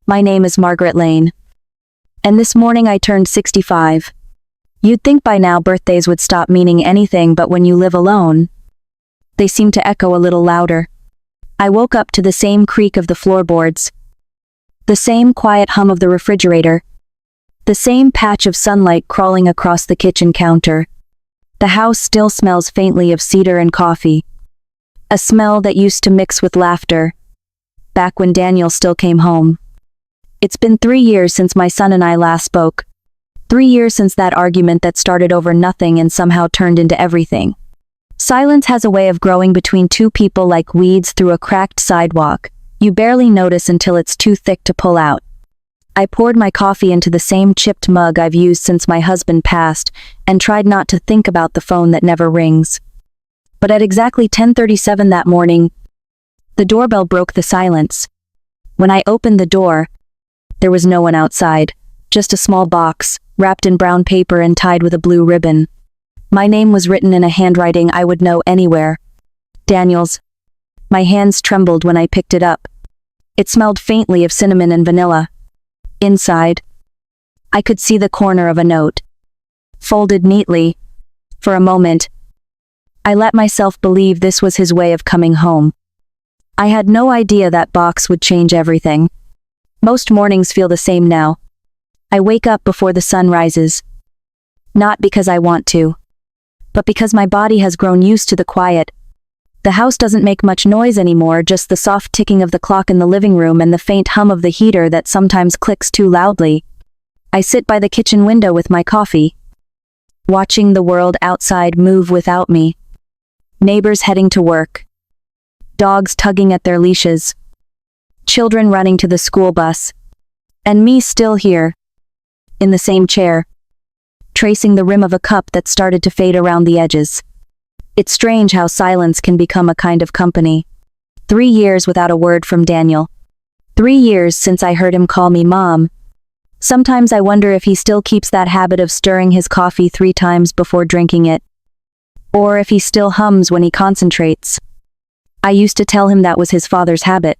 My name is Margaret Lane. And this morning I turned 65. You'd think by now birthdays would stop meaning anything, but when you live alone, they seem to echo a little louder. I woke up to the same creak of the floorboards, the same quiet hum of the refrigerator, the same patch of sunlight crawling across the kitchen counter. The house still smells faintly of cedar and coffee, a smell that used to mix with laughter, back when Daniel still came home. It's been 3 years since my son and I last spoke. 3 years since that argument that started over nothing and somehow turned into everything. Silence has a way of growing between two people like weeds through a cracked sidewalk. You barely notice until it's too thick to pull out. I poured my coffee into the same chipped mug I've used since my husband passed and tried not to think about the phone that never rings. But at exactly 10:37 that morning, the doorbell broke the silence. When I opened the door, there was no one outside, just a small box, wrapped in brown paper and tied with a blue ribbon. My name was written in a handwriting I would know anywhere. Daniel's. My hands trembled when I picked it up. It smelled faintly of cinnamon and vanilla. Inside, I could see the corner of a note, folded neatly. For a moment, I let myself believe this was his way of coming home. I had no idea that box would change everything. Most mornings feel the same now. I wake up before the sun rises. Not because I want to, but because my body has grown used to the quiet. The house doesn't make much noise anymore, just the soft ticking of the clock in the living room and the faint hum of the heater that sometimes clicks too loudly. I sit by the kitchen window with my coffee, watching the world outside move without me. Neighbors heading to work, dogs tugging at their leashes, children running to the school bus, and me still here, in the same chair, tracing the rim of a cup that started to fade around the edges. It's strange how silence can become a kind of company. 3 years without a word from Daniel. 3 years since I heard him call me Mom. Sometimes I wonder if he still keeps that habit of stirring his coffee 3 times before drinking it. Or if he still hums when he concentrates. I used to tell him that was his father's habit.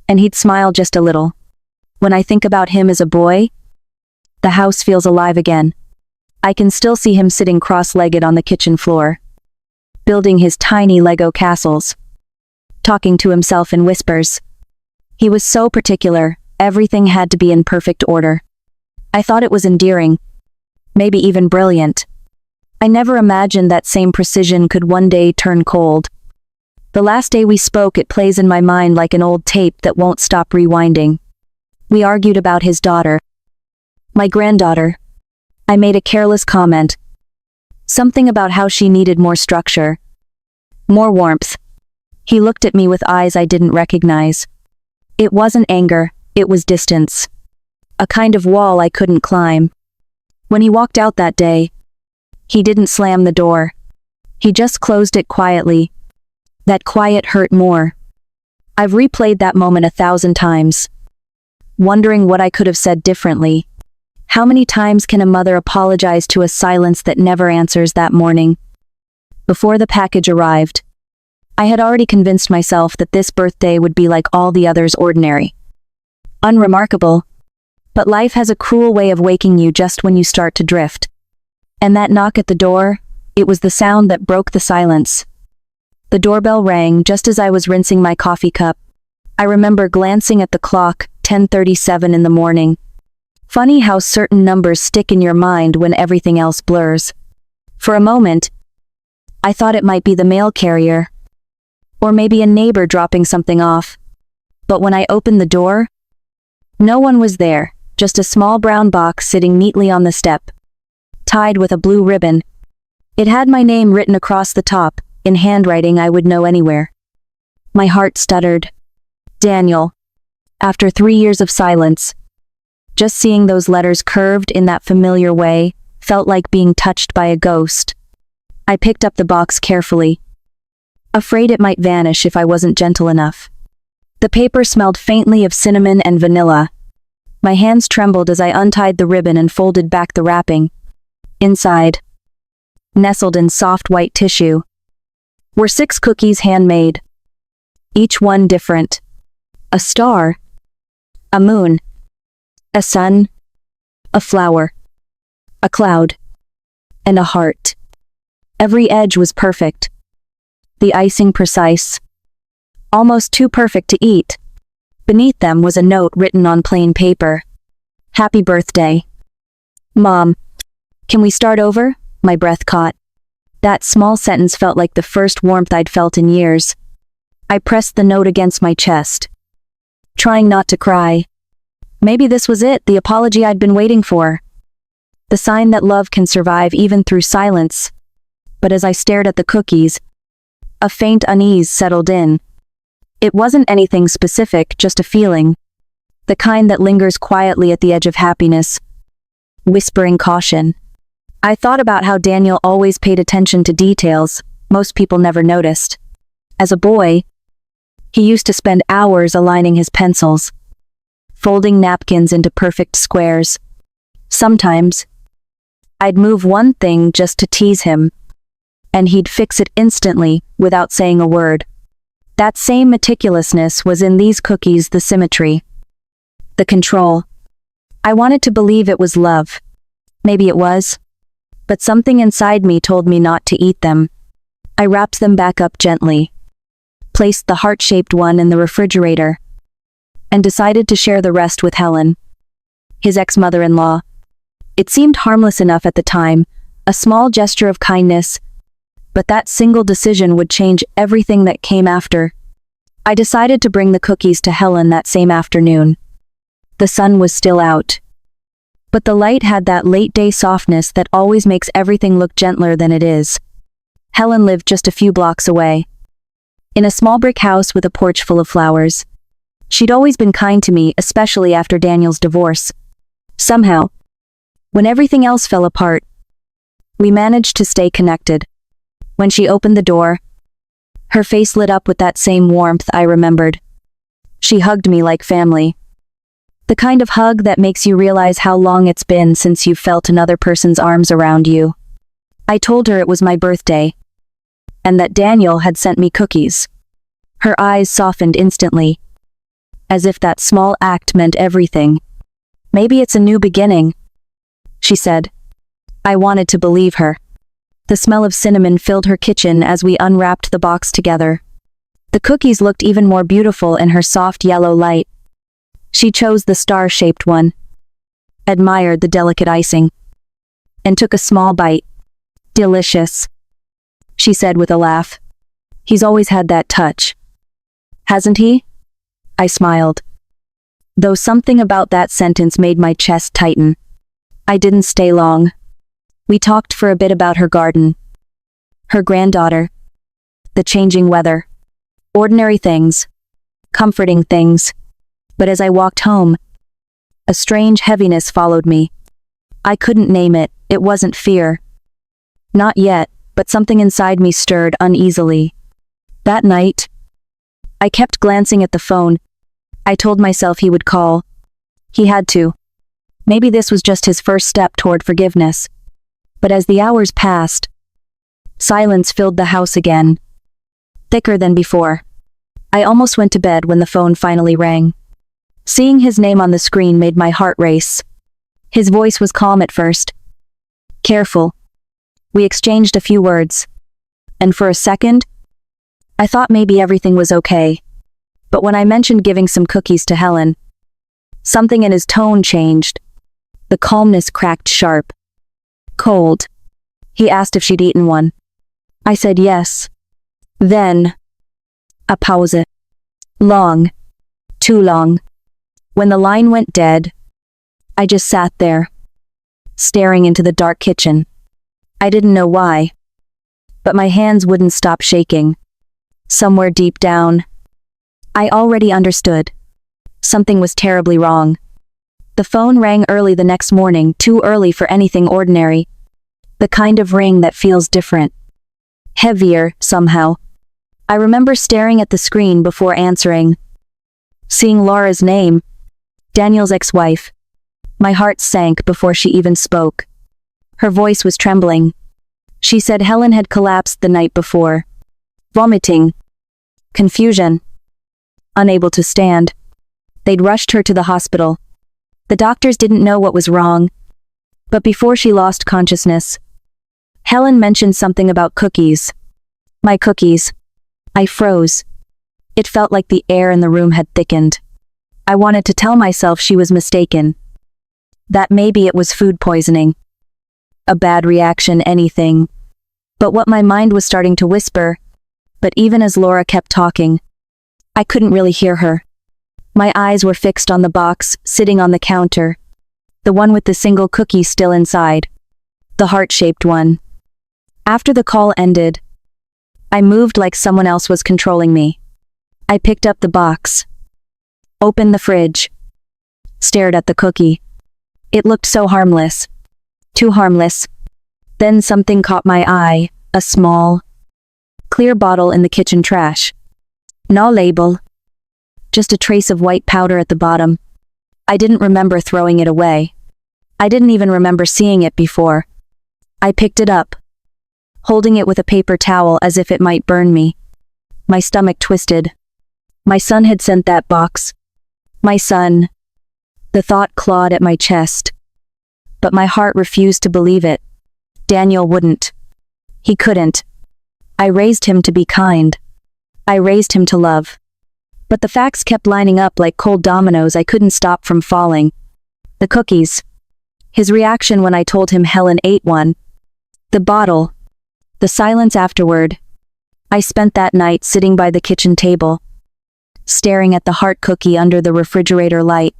And he'd smile just a little. When I think about him as a boy, the house feels alive again. I can still see him sitting cross-legged on the kitchen floor, building his tiny Lego castles, talking to himself in whispers. He was so particular, everything had to be in perfect order. I thought it was endearing, maybe even brilliant. I never imagined that same precision could one day turn cold. The last day we spoke, it plays in my mind like an old tape that won't stop rewinding. We argued about his daughter, my granddaughter. I made a careless comment. Something about how she needed more structure, more warmth. He looked at me with eyes I didn't recognize. It wasn't anger, it was distance. A kind of wall I couldn't climb. When he walked out that day, he didn't slam the door. He just closed it quietly. That quiet hurt more. I've replayed that moment 1,000 times, wondering what I could have said differently. How many times can a mother apologize to a silence that never answers that morning? Before the package arrived, I had already convinced myself that this birthday would be like all the others, ordinary, unremarkable. But life has a cruel way of waking you just when you start to drift. And that knock at the door, it was the sound that broke the silence. The doorbell rang just as I was rinsing my coffee cup. I remember glancing at the clock, 10:37 in the morning. Funny how certain numbers stick in your mind when everything else blurs. For a moment, I thought it might be the mail carrier, or maybe a neighbor dropping something off. But when I opened the door, no one was there, just a small brown box sitting neatly on the step, tied with a blue ribbon. It had my name written across the top, in handwriting I would know anywhere. My heart stuttered. Daniel. After 3 years of silence, just seeing those letters curved in that familiar way felt like being touched by a ghost. I picked up the box carefully, afraid it might vanish if I wasn't gentle enough. The paper smelled faintly of cinnamon and vanilla. My hands trembled as I untied the ribbon and folded back the wrapping. Inside, nestled in soft white tissue, were 6 cookies handmade, each one different. A star, A moon. A sun. A flower. A cloud. And a heart. Every edge was perfect. The icing precise. Almost too perfect to eat. Beneath them was a note written on plain paper. Happy birthday. Mom, can we start over? My breath caught. That small sentence felt like the first warmth I'd felt in years. I pressed the note against my chest, trying not to cry. Maybe this was it, the apology I'd been waiting for. The sign that love can survive even through silence. But as I stared at the cookies, a faint unease settled in. It wasn't anything specific, just a feeling. The kind that lingers quietly at the edge of happiness, whispering caution. I thought about how Daniel always paid attention to details most people never noticed. As a boy, he used to spend hours aligning his pencils, folding napkins into perfect squares. Sometimes, I'd move one thing just to tease him, and he'd fix it instantly without saying a word. That same meticulousness was in these cookies, the symmetry, the control. I wanted to believe it was love. Maybe it was. But something inside me told me not to eat them. I wrapped them back up gently, placed the heart-shaped one in the refrigerator, and decided to share the rest with Helen, his ex-mother-in-law. It seemed harmless enough at the time, a small gesture of kindness, but that single decision would change everything that came after. I decided to bring the cookies to Helen that same afternoon. The sun was still out, but the light had that late-day softness that always makes everything look gentler than it is. Helen lived just a few blocks away, in a small brick house with a porch full of flowers. She'd always been kind to me, especially after Daniel's divorce. Somehow, when everything else fell apart, we managed to stay connected. When she opened the door, her face lit up with that same warmth I remembered. She hugged me like family. The kind of hug that makes you realize how long it's been since you've felt another person's arms around you. I told her it was my birthday, and that Daniel had sent me cookies. Her eyes softened instantly, as if that small act meant everything. Maybe it's a new beginning, she said. I wanted to believe her. The smell of cinnamon filled her kitchen as we unwrapped the box together. The cookies looked even more beautiful in her soft yellow light. She chose the star-shaped one, admired the delicate icing, and took a small bite. Delicious, she said with a laugh. He's always had that touch, hasn't he? I smiled, though something about that sentence made my chest tighten. I didn't stay long. We talked for a bit about her garden, her granddaughter, the changing weather, ordinary things, comforting things. But as I walked home, a strange heaviness followed me. I couldn't name it, it wasn't fear. Not yet, but something inside me stirred uneasily. That night, I kept glancing at the phone. I told myself he would call. He had to. Maybe this was just his first step toward forgiveness. But as the hours passed, silence filled the house again, thicker than before. I almost went to bed when the phone finally rang. Seeing his name on the screen made my heart race. His voice was calm at first. Careful. We exchanged a few words, and for a second, I thought maybe everything was okay. But when I mentioned giving some cookies to Helen, something in his tone changed. The calmness cracked sharp. Cold. He asked if she'd eaten one. I said yes. Then, a pause. Long. Too long. When the line went dead, I just sat there, staring into the dark kitchen. I didn't know why, but my hands wouldn't stop shaking. Somewhere deep down, I already understood. Something was terribly wrong. The phone rang early the next morning, too early for anything ordinary. The kind of ring that feels different. Heavier, somehow. I remember staring at the screen before answering. Seeing Laura's name, Daniel's ex-wife. My heart sank before she even spoke. Her voice was trembling. She said Helen had collapsed the night before. Vomiting. Confusion. Unable to stand. They'd rushed her to the hospital. The doctors didn't know what was wrong. But before she lost consciousness, Helen mentioned something about cookies. My cookies. I froze. It felt like the air in the room had thickened. I wanted to tell myself she was mistaken. That maybe it was food poisoning. A bad reaction, anything. But what my mind was starting to whisper. But even as Laura kept talking, I couldn't really hear her. My eyes were fixed on the box, sitting on the counter. The one with the single cookie still inside. The heart-shaped one. After the call ended, I moved like someone else was controlling me. I picked up the box, opened the fridge, stared at the cookie. It looked so harmless. Too harmless. Then something caught my eye, a small, clear bottle in the kitchen trash. No label. Just a trace of white powder at the bottom. I didn't remember throwing it away. I didn't even remember seeing it before. I picked it up, holding it with a paper towel as if it might burn me. My stomach twisted. My son had sent that box. My son. The thought clawed at my chest. But my heart refused to believe it. Daniel wouldn't. He couldn't. I raised him to be kind. I raised him to love. But the facts kept lining up like cold dominoes. I couldn't stop from falling. The cookies. His reaction when I told him Helen ate one. The bottle. The silence afterward. I spent that night sitting by the kitchen table, staring at the heart cookie under the refrigerator light.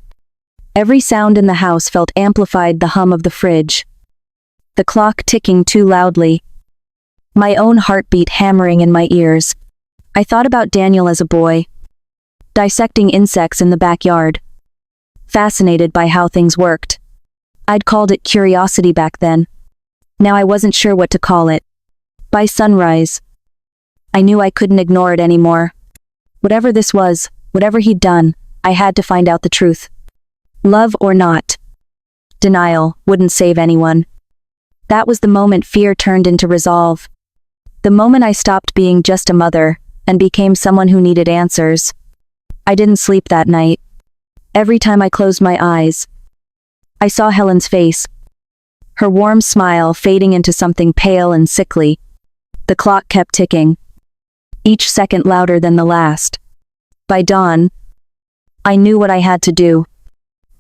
Every sound in the house felt amplified, the hum of the fridge, the clock ticking too loudly, my own heartbeat hammering in my ears. I thought about Daniel as a boy, dissecting insects in the backyard, fascinated by how things worked. I'd called it curiosity back then. Now I wasn't sure what to call it. By sunrise, I knew I couldn't ignore it anymore. Whatever this was, whatever he'd done, I had to find out the truth. Love or not. Denial wouldn't save anyone. That was the moment fear turned into resolve. The moment I stopped being just a mother and became someone who needed answers. I didn't sleep that night. Every time I closed my eyes, I saw Helen's face, her warm smile fading into something pale and sickly. The clock kept ticking, each second louder than the last. By dawn, I knew what I had to do.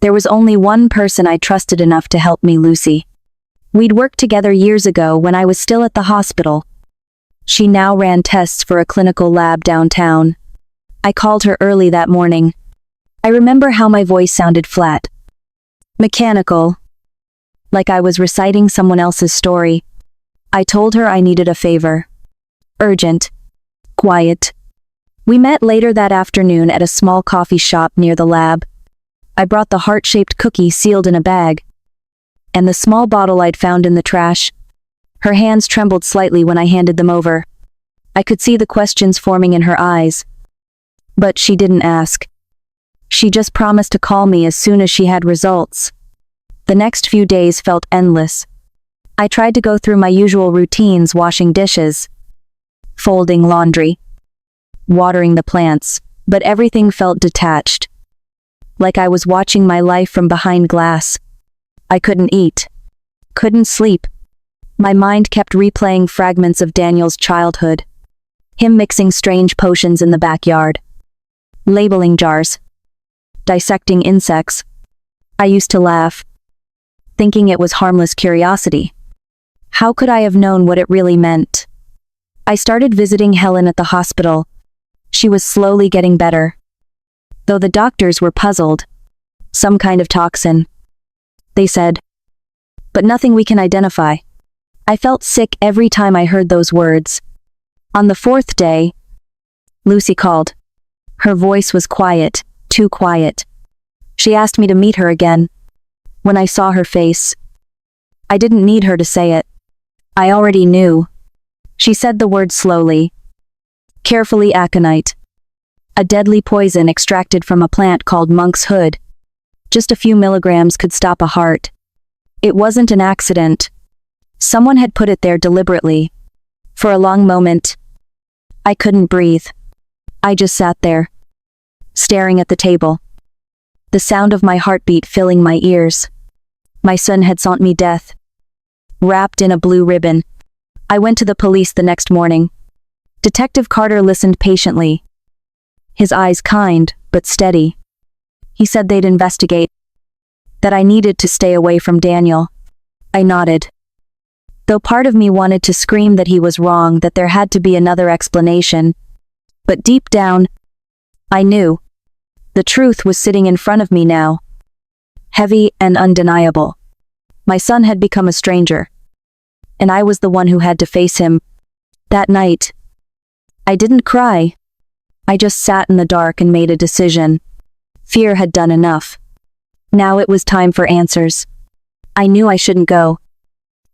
There was only one person I trusted enough to help me, Lucy. We'd worked together years ago when I was still at the hospital. She now ran tests for a clinical lab downtown. I called her early that morning. I remember how my voice sounded flat, mechanical, like I was reciting someone else's story. I told her I needed a favor. Urgent. Quiet. We met later that afternoon at a small coffee shop near the lab. I brought the heart-shaped cookie sealed in a bag, and the small bottle I'd found in the trash. Her hands trembled slightly when I handed them over. I could see the questions forming in her eyes. But she didn't ask. She just promised to call me as soon as she had results. The next few days felt endless. I tried to go through my usual routines, washing dishes, folding laundry, watering the plants, but everything felt detached, like I was watching my life from behind glass. I couldn't eat, couldn't sleep. My mind kept replaying fragments of Daniel's childhood, him mixing strange potions in the backyard, labeling jars, dissecting insects. I used to laugh, thinking it was harmless curiosity. How could I have known what it really meant? I started visiting Helen at the hospital. She was slowly getting better, though the doctors were puzzled. Some kind of toxin, they said, but nothing we can identify. I felt sick every time I heard those words. On the fourth day, Lucy called. Her voice was quiet, too quiet. She asked me to meet her again. When I saw her face, I didn't need her to say it. I already knew. She said the word slowly, carefully. Aconite. A deadly poison extracted from a plant called monk's hood. Just a few milligrams could stop a heart. It wasn't an accident. Someone had put it there deliberately. For a long moment, I couldn't breathe. I just sat there, staring at the table. the sound of my heartbeat filling my ears. My son had sent me death, wrapped in a blue ribbon. I went to the police the next morning. Detective Carter listened patiently, his eyes kind but steady. He said they'd investigate, that I needed to stay away from Daniel. I nodded, though part of me wanted to scream that he was wrong, that there had to be another explanation. But deep down, I knew. The truth was sitting in front of me now, heavy and undeniable. My son had become a stranger, and I was the one who had to face him. That night, I didn't cry. I just sat in the dark and made a decision. Fear had done enough. Now it was time for answers. I knew I shouldn't go.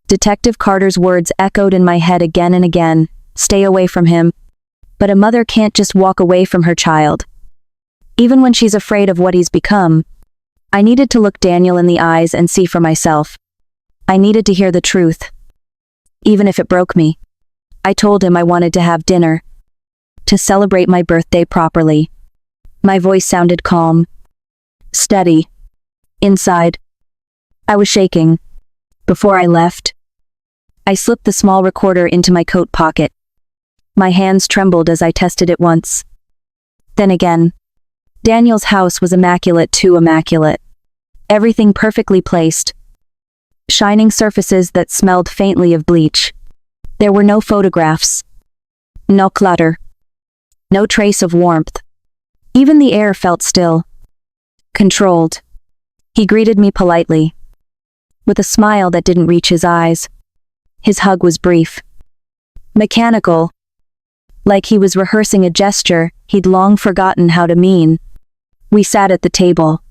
Detective Carter's words echoed in my head again and again. Stay away from him. But a mother can't just walk away from her child, even when she's afraid of what he's become. I needed to look Daniel in the eyes and see for myself. I needed to hear the truth, even if it broke me. I told him I wanted to have dinner, to celebrate my birthday properly. My voice sounded calm, steady. Inside, I was shaking. Before I left, I slipped the small recorder into my coat pocket. My hands trembled as I tested it once. Then again. Daniel's house was immaculate, too immaculate. Everything perfectly placed. Shining surfaces that smelled faintly of bleach. There were no photographs. No clutter. No trace of warmth. Even the air felt still. Controlled. He greeted me politely, with a smile that didn't reach his eyes. His hug was brief, mechanical, like he was rehearsing a gesture he'd long forgotten how to mean. We sat at the table,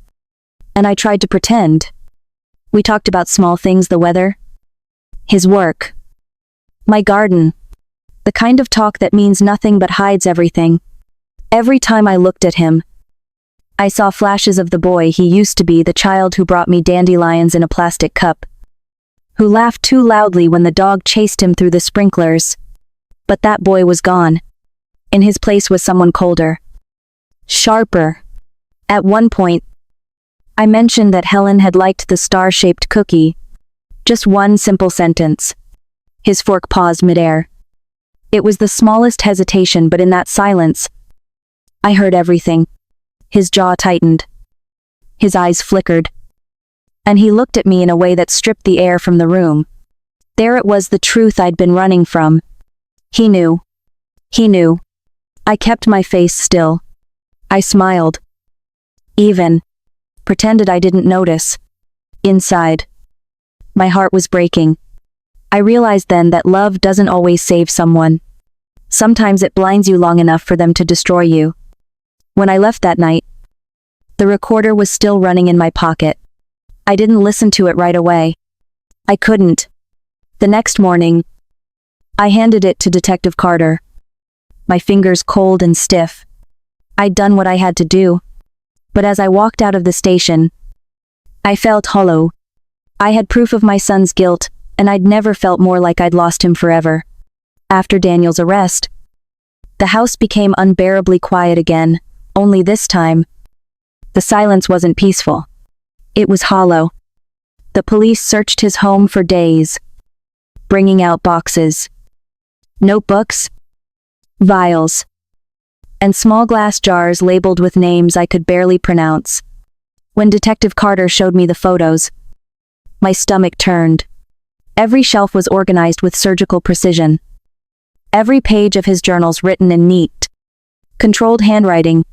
and I tried to pretend. We talked about small things, the weather, his work, my garden, the kind of talk that means nothing but hides everything. Every time I looked at him, I saw flashes of the boy he used to be, the child who brought me dandelions in a plastic cup, who laughed too loudly when the dog chased him through the sprinklers. But that boy was gone. In his place was someone colder, sharper. At one point, I mentioned that Helen had liked the star-shaped cookie. Just one simple sentence. His fork paused midair. It was the smallest hesitation, but in that silence, I heard everything. His jaw tightened. His eyes flickered. And he looked at me in a way that stripped the air from the room. There it was, the truth I'd been running from. He knew. He knew. I kept my face still. I smiled. Even. Pretended I didn't notice. Inside, my heart was breaking. I realized then that love doesn't always save someone. Sometimes it blinds you long enough for them to destroy you. When I left that night, the recorder was still running in my pocket. I didn't listen to it right away. I couldn't. The next morning, I handed it to Detective Carter, my fingers cold and stiff. I'd done what I had to do. But as I walked out of the station, I felt hollow. I had proof of my son's guilt, and I'd never felt more like I'd lost him forever. After Daniel's arrest, the house became unbearably quiet again, only this time, the silence wasn't peaceful. It was hollow. The police searched his home for days, bringing out boxes, notebooks, vials, and small glass jars labeled with names I could barely pronounce. When Detective Carter showed me the photos, my stomach turned. Every shelf was organized with surgical precision. Every page of his journals written in neat, controlled handwriting.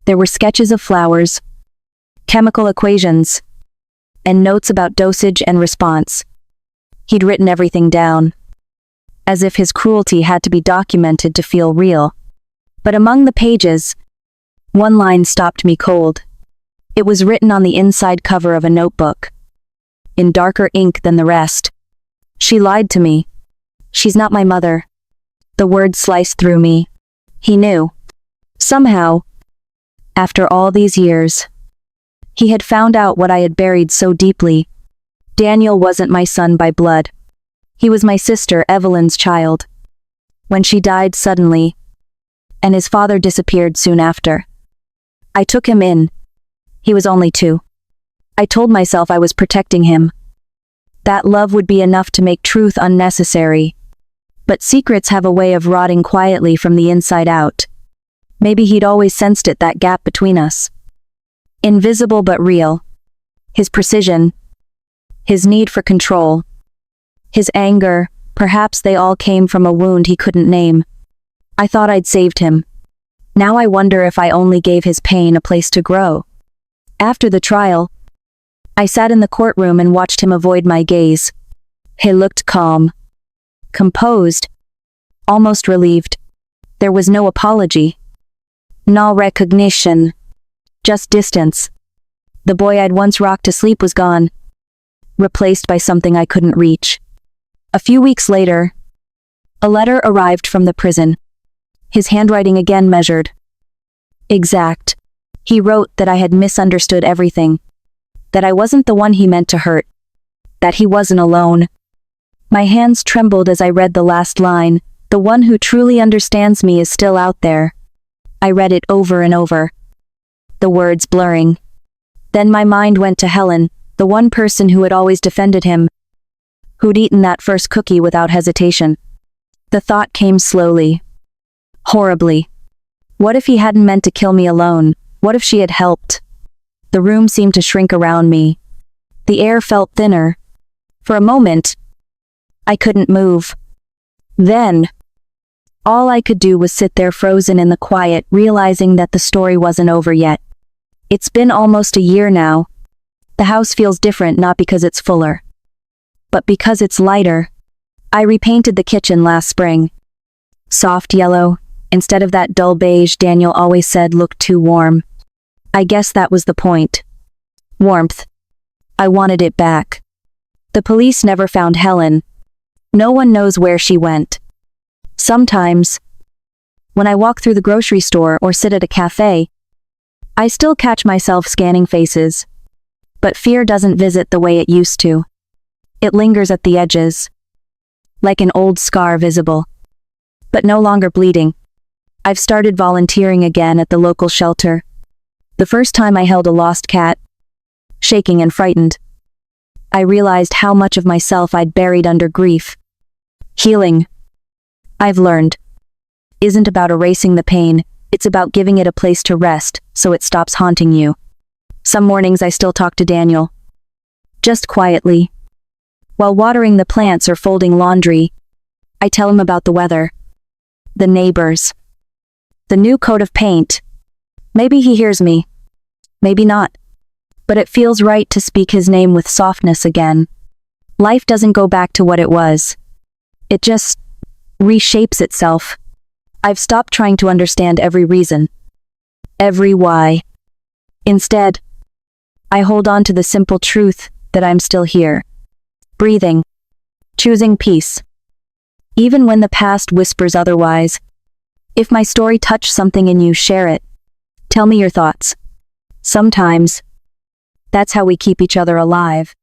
There were sketches of flowers, chemical equations, and notes about dosage and response. He'd written everything down, as if his cruelty had to be documented to feel real. But among the pages, one line stopped me cold. It was written on the inside cover of a notebook, in darker ink than the rest. She lied to me. She's not my mother. The words sliced through me. He knew. Somehow, after all these years, he had found out what I had buried so deeply. Daniel wasn't my son by blood. He was my sister Evelyn's child. When she died suddenly, and his father disappeared soon after, I took him in. He was only 2. I told myself I was protecting him. That love would be enough to make truth unnecessary. But secrets have a way of rotting quietly from the inside out. Maybe he'd always sensed it, that gap between us. Invisible but real. His precision. His need for control. His anger, perhaps they all came from a wound he couldn't name. I thought I'd saved him. Now I wonder if I only gave his pain a place to grow. After the trial, I sat in the courtroom and watched him avoid my gaze. He looked calm. Composed. Almost relieved. There was no apology. No recognition. Just distance. The boy I'd once rocked to sleep was gone. Replaced by something I couldn't reach. A few weeks later, a letter arrived from the prison. His handwriting again measured. Exact. He wrote that I had misunderstood everything. That I wasn't the one he meant to hurt. That he wasn't alone. My hands trembled as I read the last line. The one who truly understands me is still out there. I read it over and over. The words blurring. Then my mind went to Helen, the one person who had always defended him. Who'd eaten that first cookie without hesitation. The thought came slowly. Horribly. What if he hadn't meant to kill me alone? What if she had helped? The room seemed to shrink around me. The air felt thinner. For a moment, I couldn't move. Then, all I could do was sit there frozen in the quiet, realizing that the story wasn't over yet. It's been almost a year now. The house feels different, not because it's fuller, but because it's lighter. I repainted the kitchen last spring. Soft yellow, instead of that dull beige Daniel always said looked too warm. I guess that was the point. Warmth. I wanted it back. The police never found Helen. No one knows where she went. Sometimes, when I walk through the grocery store or sit at a cafe, I still catch myself scanning faces. But fear doesn't visit the way it used to. It lingers at the edges. Like an old scar visible. But no longer bleeding. I've started volunteering again at the local shelter. The first time I held a lost cat, shaking and frightened, I realized how much of myself I'd buried under grief. Healing, I've learned, isn't about erasing the pain, it's about giving it a place to rest so it stops haunting you. Some mornings I still talk to Daniel. Just quietly. While watering the plants or folding laundry, I tell him about the weather, the neighbors, the new coat of paint. Maybe he hears me. Maybe not. But it feels right to speak his name with softness again. Life doesn't go back to what it was. It just reshapes itself. I've stopped trying to understand every reason. Every why. Instead, I hold on to the simple truth that I'm still here. Breathing. Choosing peace. Even when the past whispers otherwise. If my story touched something in you, share it. Tell me your thoughts. Sometimes, that's how we keep each other alive.